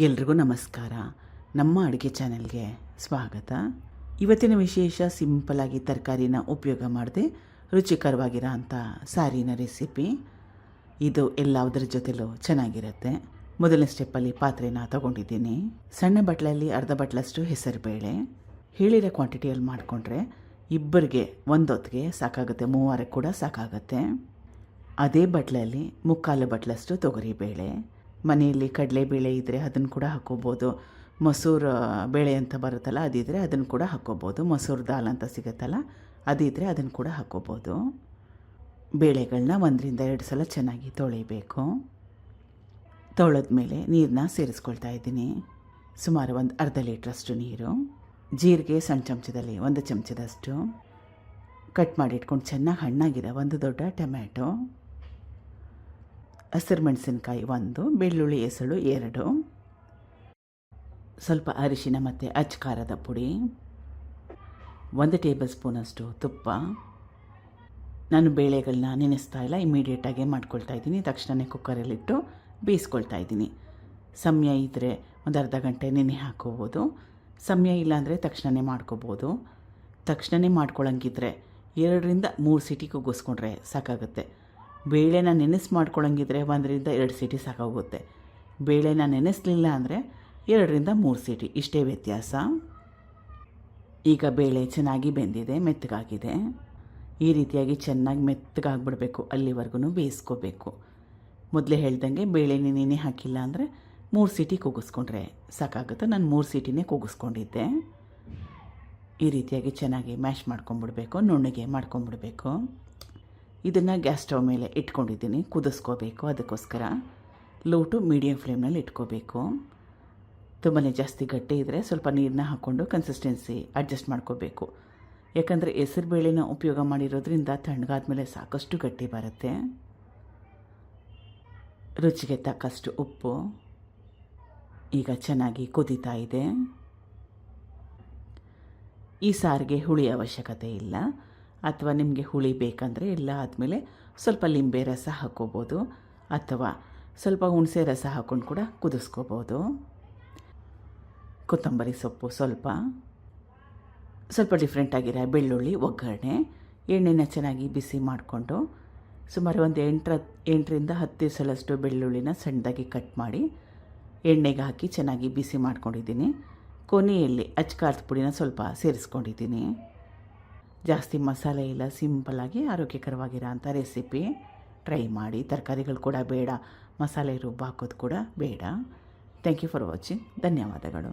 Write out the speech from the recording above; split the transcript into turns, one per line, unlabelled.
ಎಲ್ರಿಗೂ ನಮಸ್ಕಾರ. ನಮ್ಮ ಅಡುಗೆ ಚಾನೆಲ್ಗೆ ಸ್ವಾಗತ. ಇವತ್ತಿನ ವಿಶೇಷ ಸಿಂಪಲಾಗಿ ತರಕಾರಿನ ಉಪಯೋಗ ಮಾಡದೆ ರುಚಿಕರವಾಗಿರೋ ಅಂಥ ಸಾರಿನ ರೆಸಿಪಿ. ಇದು ಎಲ್ಲದರ ಜೊತೆಲೂ ಚೆನ್ನಾಗಿರುತ್ತೆ. ಮೊದಲನೇ ಸ್ಟೆಪ್ಪಲ್ಲಿ ಪಾತ್ರೆನ ತೊಗೊಂಡಿದ್ದೀನಿ. ಸಣ್ಣ ಬಟ್ಲಲ್ಲಿ ಅರ್ಧ ಬಟ್ಲಷ್ಟು ಹೆಸರುಬೇಳೆ. ಹೇಳಿರೋ ಕ್ವಾಂಟಿಟಿಯಲ್ಲಿ ಮಾಡಿಕೊಂಡ್ರೆ ಇಬ್ಬರಿಗೆ ಒಂದೊತ್ತಿಗೆ ಸಾಕಾಗುತ್ತೆ, ಮೂವರಿಗೆ ಕೂಡ ಸಾಕಾಗುತ್ತೆ. ಅದೇ ಬಟ್ಲಲ್ಲಿ ಮುಕ್ಕಾಲು ಬಟ್ಲಷ್ಟು ತೊಗರಿಬೇಳೆ. ಮನೆಯಲ್ಲಿ ಕಡಲೆಬೇಳೆ ಇದ್ದರೆ ಅದನ್ನು ಕೂಡ ಹಾಕ್ಕೋಬೋದು. ಮಸೂರು ಬೇಳೆ ಅಂತ ಬರುತ್ತಲ್ಲ, ಅದಿದ್ದರೆ ಅದನ್ನು ಕೂಡ ಹಾಕ್ಕೋಬೋದು. ಮಸೂರು ದಾಲ್ ಅಂತ ಸಿಗುತ್ತಲ್ಲ, ಅದಿದ್ದರೆ ಅದನ್ನು ಕೂಡ ಹಾಕ್ಕೋಬೋದು. ಬೇಳೆಗಳನ್ನ 1-2 ಸಲ ಚೆನ್ನಾಗಿ ತೊಳಿಬೇಕು. ತೊಳೆದ್ಮೇಲೆ ನೀರನ್ನ ಸೇರಿಸ್ಕೊಳ್ತಾ ಇದ್ದೀನಿ. ಸುಮಾರು ಒಂದು ಅರ್ಧ ಲೀಟ್ರಷ್ಟು ನೀರು. ಜೀರಿಗೆ ಸಣ್ಣ ಚಮಚದಲ್ಲಿ 1 ಚಮಚದಷ್ಟು. ಕಟ್ ಮಾಡಿಟ್ಕೊಂಡು ಚೆನ್ನಾಗಿ ಹಣ್ಣಾಗಿರೋ 1 ದೊಡ್ಡ ಟೊಮ್ಯಾಟೊ, ಹಸಿರು ಮೆಣಸಿನ್ಕಾಯಿ 1, ಬೆಳ್ಳುಳ್ಳಿ ಎಸಳು 2, ಸ್ವಲ್ಪ ಅರಿಶಿನ ಮತ್ತು ಅಚ್ಚ ಖಾರದ ಪುಡಿ, 1 ಟೇಬಲ್ ಸ್ಪೂನಷ್ಟು ತುಪ್ಪ. ನಾನು ಬೇಳೆಗಳನ್ನ ನೆನೆಸ್ತಾ ಇಲ್ಲ, ಇಮಿಡಿಯೇಟಾಗಿ ಮಾಡ್ಕೊಳ್ತಾ ಇದ್ದೀನಿ. ತಕ್ಷಣವೇ ಕುಕ್ಕರಲ್ಲಿಟ್ಟು ಬೇಯಿಸ್ಕೊಳ್ತಾ ಇದ್ದೀನಿ. ಸಮಯ ಇದ್ದರೆ ಒಂದು ಅರ್ಧ ಗಂಟೆ ನೆನೆ ಹಾಕೋಬೋದು. ಸಮಯ ಇಲ್ಲಾಂದರೆ ತಕ್ಷಣವೇ ಮಾಡ್ಕೋಬೋದು. ತಕ್ಷಣವೇ ಮಾಡ್ಕೊಳ್ಳೋಂಗಿದ್ರೆ 2-3 ಸೀಟಿ ಕುಗ್ಗಿಸ್ಕೊಂಡ್ರೆ ಸಾಕಾಗುತ್ತೆ. ಬೇಳೆನ ನೆನೆಸಿ ಮಾಡ್ಕೊಳ್ಳೋಂಗಿದ್ರೆ 1-2 ಸೀಟಿ ಸಾಕಾಗುತ್ತೆ. ಬೇಳೆನ ನೆನೆಸಲಿಲ್ಲ ಅಂದರೆ 2-3 ಸೀಟಿ, ಇಷ್ಟೇ ವ್ಯತ್ಯಾಸ. ಈಗ ಬೇಳೆ ಚೆನ್ನಾಗಿ ಬೆಂದಿದೆ, ಮೆತ್ತಗಾಗಿದೆ. ಈ ರೀತಿಯಾಗಿ ಚೆನ್ನಾಗಿ ಮೆತ್ತಗಾಗ್ಬಿಡಬೇಕು, ಅಲ್ಲಿವರೆಗೂ ಬೇಯಿಸ್ಕೋಬೇಕು. ಮೊದಲೇ ಹೇಳ್ದಂಗೆ ಬೇಳೆ ನೆನೆ ಹಾಕಿಲ್ಲ ಅಂದರೆ 3 ಸೀಟಿ ಕೂಗಿಸ್ಕೊಂಡ್ರೆ ಸಾಕಾಗುತ್ತೆ. ನಾನು 3 ಸೀಟಿನೇ ಕೂಗಿಸ್ಕೊಂಡಿದ್ದೆ. ಈ ರೀತಿಯಾಗಿ ಚೆನ್ನಾಗಿ ಮ್ಯಾಶ್ ಮಾಡ್ಕೊಂಬಿಡ್ಬೇಕು, ನುಣ್ಣಗೆ ಮಾಡ್ಕೊಂಬಿಡ್ಬೇಕು. ಇದನ್ನು ಗ್ಯಾಸ್ ಸ್ಟವ್ ಮೇಲೆ ಇಟ್ಕೊಂಡಿದ್ದೀನಿ, ಕುದಿಸ್ಕೋಬೇಕು. ಅದಕ್ಕೋಸ್ಕರ ಲೋ ಟು ಮೀಡಿಯಮ್ ಫ್ಲೇಮ್ನಲ್ಲಿ ಇಟ್ಕೋಬೇಕು. ತುಂಬಾ ಜಾಸ್ತಿ ಗಟ್ಟಿ ಇದ್ದರೆ ಸ್ವಲ್ಪ ನೀರನ್ನ ಹಾಕ್ಕೊಂಡು ಕನ್ಸಿಸ್ಟೆನ್ಸಿ ಅಡ್ಜಸ್ಟ್ ಮಾಡ್ಕೋಬೇಕು. ಯಾಕಂದರೆ ಹೆಸರು ಬೇಳೆನ ಉಪಯೋಗ ಮಾಡಿರೋದ್ರಿಂದ ತಣ್ಣಗಾದ್ಮೇಲೆ ಸಾಕಷ್ಟು ಗಟ್ಟಿ ಬರುತ್ತೆ. ರುಚಿಗೆ ತಕ್ಕಷ್ಟು ಉಪ್ಪು. ಈಗ ಚೆನ್ನಾಗಿ ಕುದೀತಾ ಇದೆ. ಈ ಸಾರಿಗೆ ಹುಳಿ ಅವಶ್ಯಕತೆ ಇಲ್ಲ, ಅಥವಾ ನಿಮಗೆ ಹುಳಿ ಬೇಕಂದರೆ ಎಲ್ಲ ಆದಮೇಲೆ ಸ್ವಲ್ಪ ಲಿಂಬೆ ರಸ ಹಾಕ್ಕೋಬೋದು, ಅಥವಾ ಸ್ವಲ್ಪ ಹುಣಸೆ ರಸ ಹಾಕ್ಕೊಂಡು ಕೂಡ ಕುದಿಸ್ಕೋಬೋದು. ಕೊತ್ತಂಬರಿ ಸೊಪ್ಪು ಸ್ವಲ್ಪ ಡಿಫ್ರೆಂಟಾಗಿರೋ ಬೆಳ್ಳುಳ್ಳಿ ಒಗ್ಗರಣೆ. ಎಣ್ಣೆನ ಚೆನ್ನಾಗಿ ಬಿಸಿ ಮಾಡಿಕೊಂಡು ಸುಮಾರು ಒಂದು 8-10 ಸಲಷ್ಟು ಬೆಳ್ಳುಳ್ಳಿನ ಸಣ್ಣದಾಗಿ ಕಟ್ ಮಾಡಿ ಎಣ್ಣೆಗೆ ಹಾಕಿ ಚೆನ್ನಾಗಿ ಬಿಸಿ ಮಾಡ್ಕೊಂಡಿದ್ದೀನಿ. ಕೊನೆಯಲ್ಲಿ ಅಚ್ಚ ಖಾರದ ಪುಡಿನ ಸ್ವಲ್ಪ ಸೇರಿಸ್ಕೊಂಡಿದ್ದೀನಿ. ಜಾಸ್ತಿ ಮಸಾಲೆ ಇಲ್ಲ, ಸಿಂಪಲ್ಲಾಗಿ ಆರೋಗ್ಯಕರವಾಗಿರೋ ಅಂಥ ರೆಸಿಪಿ. ಟ್ರೈ ಮಾಡಿ. ತರಕಾರಿಗಳು ಕೂಡ ಬೇಡ, ಮಸಾಲೆ ರುಬ್ಬ ಹಾಕೋದು ಕೂಡ ಬೇಡ. Thank you for watching. ಧನ್ಯವಾದಗಳು.